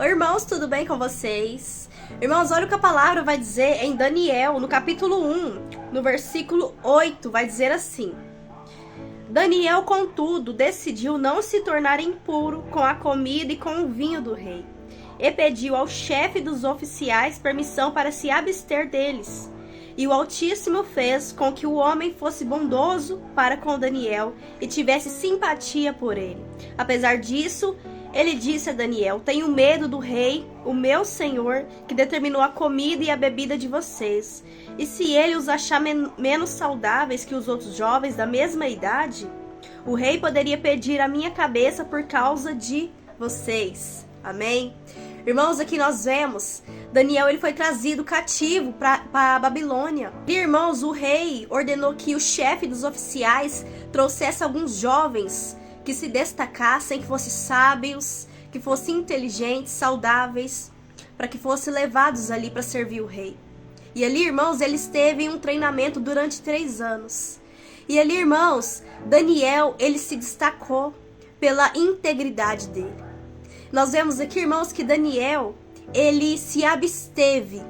Oi, irmãos, tudo bem com vocês? Irmãos, olha o que a palavra vai dizer em Daniel, no capítulo 1, no versículo 8, vai dizer assim: Daniel, contudo, decidiu não se tornar impuro com a comida e com o vinho do rei, e pediu ao chefe dos oficiais permissão para se abster deles. E o Altíssimo fez com que o homem fosse bondoso para com Daniel e tivesse simpatia por ele. Apesar disso, ele disse a Daniel: tenho medo do rei, o meu senhor, que determinou a comida e a bebida de vocês. E se ele os achar menos saudáveis que os outros jovens da mesma idade, o rei poderia pedir a minha cabeça por causa de vocês. Amém? Irmãos, aqui nós vemos Daniel, ele foi trazido cativo para a Babilônia. E, irmãos, o rei ordenou que o chefe dos oficiais trouxesse alguns jovens que se destacassem, que fossem sábios, que fossem inteligentes, saudáveis, para que fossem levados ali para servir o rei. E ali, irmãos, eles teve um treinamento durante 3 anos. E ali, irmãos, Daniel, ele se destacou pela integridade dele. Nós vemos aqui, irmãos, que Daniel, ele se absteve,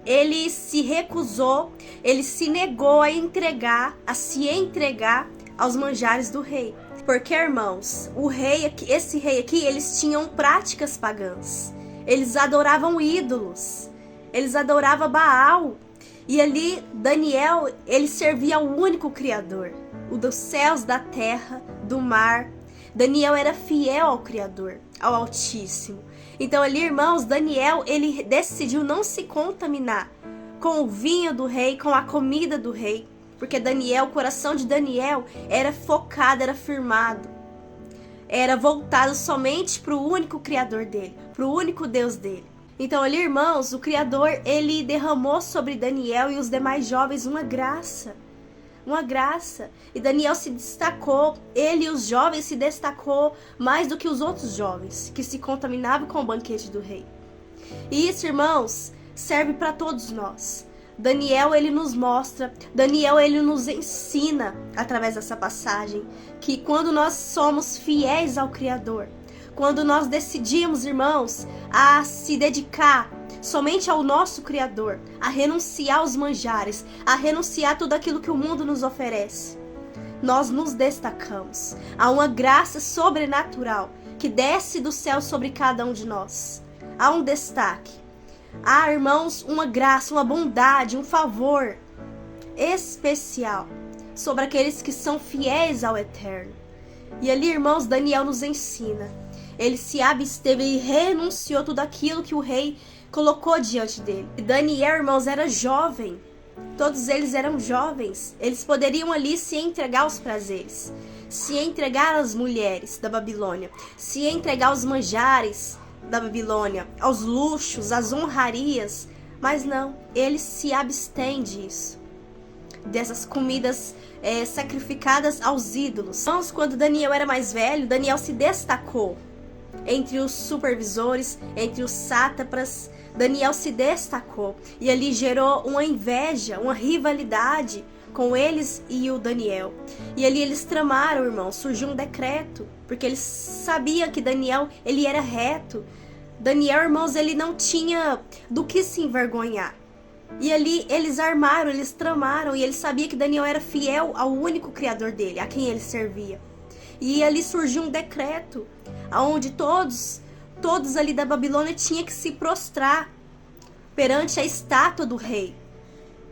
ele se recusou, ele se negou a se entregar aos manjares do rei. Porque, irmãos, esse rei aqui, eles tinham práticas pagãs. Eles adoravam ídolos, eles adoravam Baal. E ali, Daniel, ele servia ao único Criador, o dos céus, da terra, do mar. Daniel era fiel ao Criador, ao Altíssimo. Então ali, irmãos, Daniel, ele decidiu não se contaminar com o vinho do rei, com a comida do rei. Porque Daniel, o coração de Daniel era focado, era firmado. Era voltado somente para o único Criador dele, para o único Deus dele. Então ali, irmãos, o Criador, ele derramou sobre Daniel e os demais jovens uma graça. E Daniel se destacou, ele e os jovens se destacou mais do que os outros jovens que se contaminavam com o banquete do rei. E isso, irmãos, serve para todos nós. Daniel, ele nos mostra, Daniel, ele nos ensina através dessa passagem que quando nós somos fiéis ao Criador, quando nós decidimos, irmãos, a se dedicar somente ao nosso Criador, a renunciar aos manjares, a renunciar a tudo aquilo que o mundo nos oferece, nós nos destacamos. Há uma graça sobrenatural que desce do céu sobre cada um de nós. Há um destaque. Há, irmãos, uma graça, uma bondade, um favor especial sobre aqueles que são fiéis ao Eterno. E ali, irmãos, Daniel nos ensina. Ele se absteve e renunciou tudo aquilo que o rei colocou diante dele. E Daniel, irmãos, era jovem. Todos eles eram jovens. Eles poderiam ali se entregar aos prazeres, se entregar às mulheres da Babilônia, se entregar aos manjares da Babilônia, aos luxos, às honrarias. Mas não, eles se abstêm disso, dessas comidas sacrificadas aos ídolos. Então, quando Daniel era mais velho, Daniel se destacou entre os supervisores, entre os sátrapas. Daniel se destacou e ali gerou uma inveja, uma rivalidade com eles e o Daniel. E ali eles tramaram, irmão, surgiu um decreto, porque eles sabiam que Daniel, ele era reto. Daniel, irmãos, ele não tinha do que se envergonhar. E ali eles armaram, eles tramaram, e eles sabiam que Daniel era fiel ao único Criador dele, a quem ele servia. E ali surgiu um decreto, onde todos ali da Babilônia tinham que se prostrar perante a estátua do rei.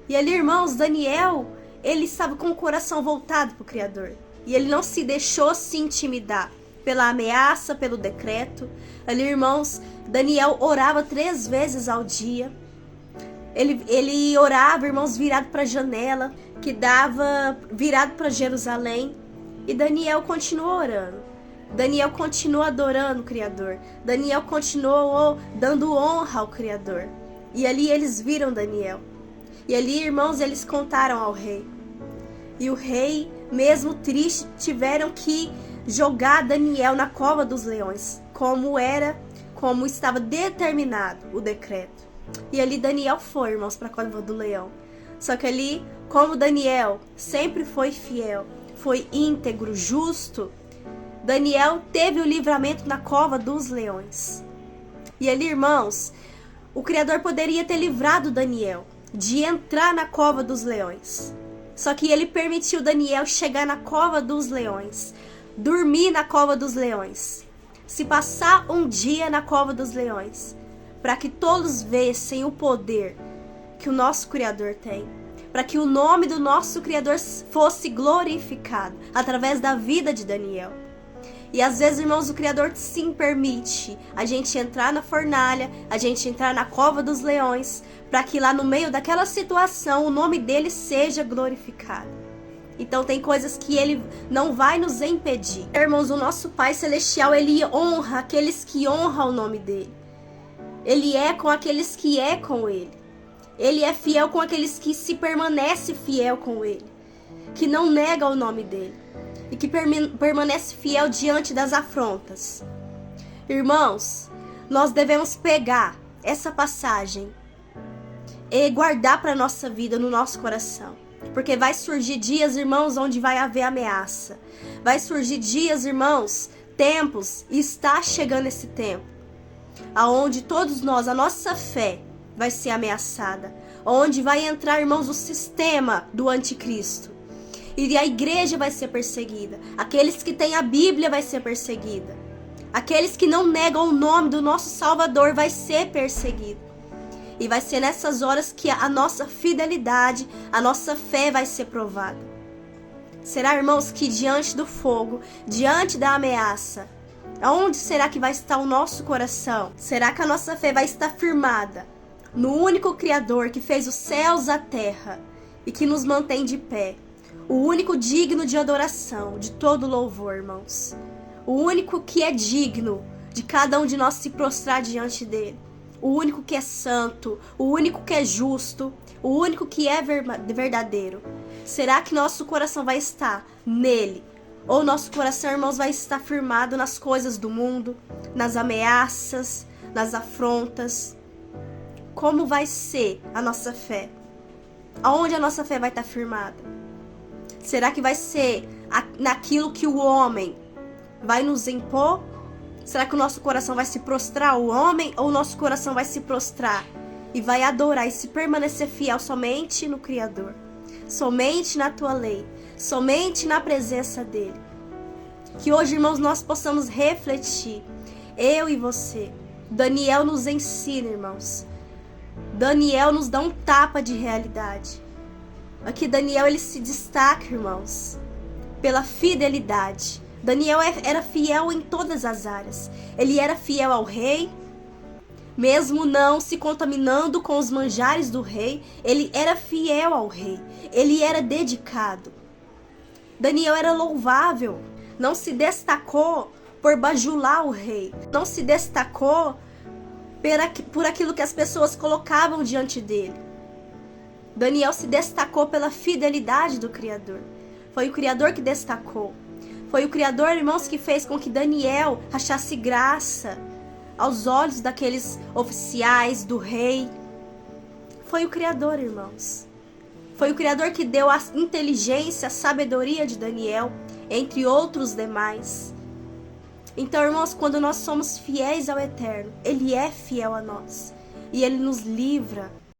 E ali, irmãos, Daniel, ele estava com o coração voltado para o Criador. E ele não se deixou se intimidar pela ameaça, pelo decreto. Ali, irmãos, Daniel orava 3 vezes ao dia. Ele orava, irmãos, virado para a janela, que dava virado para Jerusalém. E Daniel continuou orando. Daniel continuou adorando o Criador. Daniel continuou dando honra ao Criador. E ali eles viram Daniel. E ali, irmãos, eles contaram ao rei. E o rei, mesmo triste, tiveram que jogar Daniel na cova dos leões, como estava determinado o decreto. E ali Daniel foi, irmãos, para a cova do leão. Só que ali, como Daniel sempre foi fiel, foi íntegro, justo, Daniel teve o livramento na cova dos leões. E ali, irmãos, o Criador poderia ter livrado Daniel de entrar na cova dos leões. Só que ele permitiu Daniel chegar na cova dos leões, dormir na cova dos leões, se passar um dia na cova dos leões, para que todos vissem o poder que o nosso Criador tem, para que o nome do nosso Criador fosse glorificado através da vida de Daniel. E às vezes, irmãos, o Criador sim permite a gente entrar na fornalha, a gente entrar na cova dos leões, para que lá no meio daquela situação o nome dele seja glorificado. Então tem coisas que ele não vai nos impedir. Irmãos, o nosso Pai Celestial, ele honra aqueles que honram o nome dele. Ele é com aqueles que é com ele. Ele é fiel com aqueles que se permanece fiel com ele, que não nega o nome dele e que permanece fiel diante das afrontas. Irmãos, nós devemos pegar essa passagem e guardar para a nossa vida, no nosso coração. Porque vai surgir dias, irmãos, onde vai haver ameaça. Vai surgir dias, irmãos, tempos, e está chegando esse tempo, aonde todos nós, a nossa fé vai ser ameaçada. Onde vai entrar, irmãos, o sistema do anticristo. E a igreja vai ser perseguida. Aqueles que têm a Bíblia vai ser perseguida. Aqueles que não negam o nome do nosso Salvador vai ser perseguido. E vai ser nessas horas que a nossa fidelidade, a nossa fé vai ser provada. Será, irmãos, que diante do fogo, diante da ameaça, aonde será que vai estar o nosso coração? Será que a nossa fé vai estar firmada no único Criador que fez os céus, a terra e que nos mantém de pé? O único digno de adoração, de todo louvor, irmãos. O único que é digno de cada um de nós se prostrar diante dele. O único que é santo, o único que é justo, o único que é verdadeiro. Será que nosso coração vai estar nele? Ou nosso coração, irmãos, vai estar firmado nas coisas do mundo, nas ameaças, nas afrontas? Como vai ser a nossa fé? Aonde a nossa fé vai estar firmada? Será que vai ser naquilo que o homem vai nos impor? Será que o nosso coração vai se prostrar ao homem, ou o nosso coração vai se prostrar e vai adorar e se permanecer fiel somente no Criador, somente na tua lei, somente na presença dele? Que hoje, irmãos, nós possamos refletir, eu e você. Daniel nos ensina, irmãos. Daniel nos dá um tapa de realidade. Aqui Daniel, ele se destaca, irmãos, pela fidelidade. Daniel era fiel em todas as áreas. Ele era fiel ao rei, mesmo não se contaminando com os manjares do rei. Ele era fiel ao rei. Ele era dedicado. Daniel era louvável. Não se destacou por bajular o rei. Não se destacou por aquilo que as pessoas colocavam diante dele. Daniel se destacou pela fidelidade do Criador. Foi o Criador que destacou. Foi o Criador, irmãos, que fez com que Daniel achasse graça aos olhos daqueles oficiais, do rei. Foi o Criador, irmãos. Foi o Criador que deu a inteligência, a sabedoria de Daniel, entre outros demais. Então, irmãos, quando nós somos fiéis ao Eterno, Ele é fiel a nós. E Ele nos livra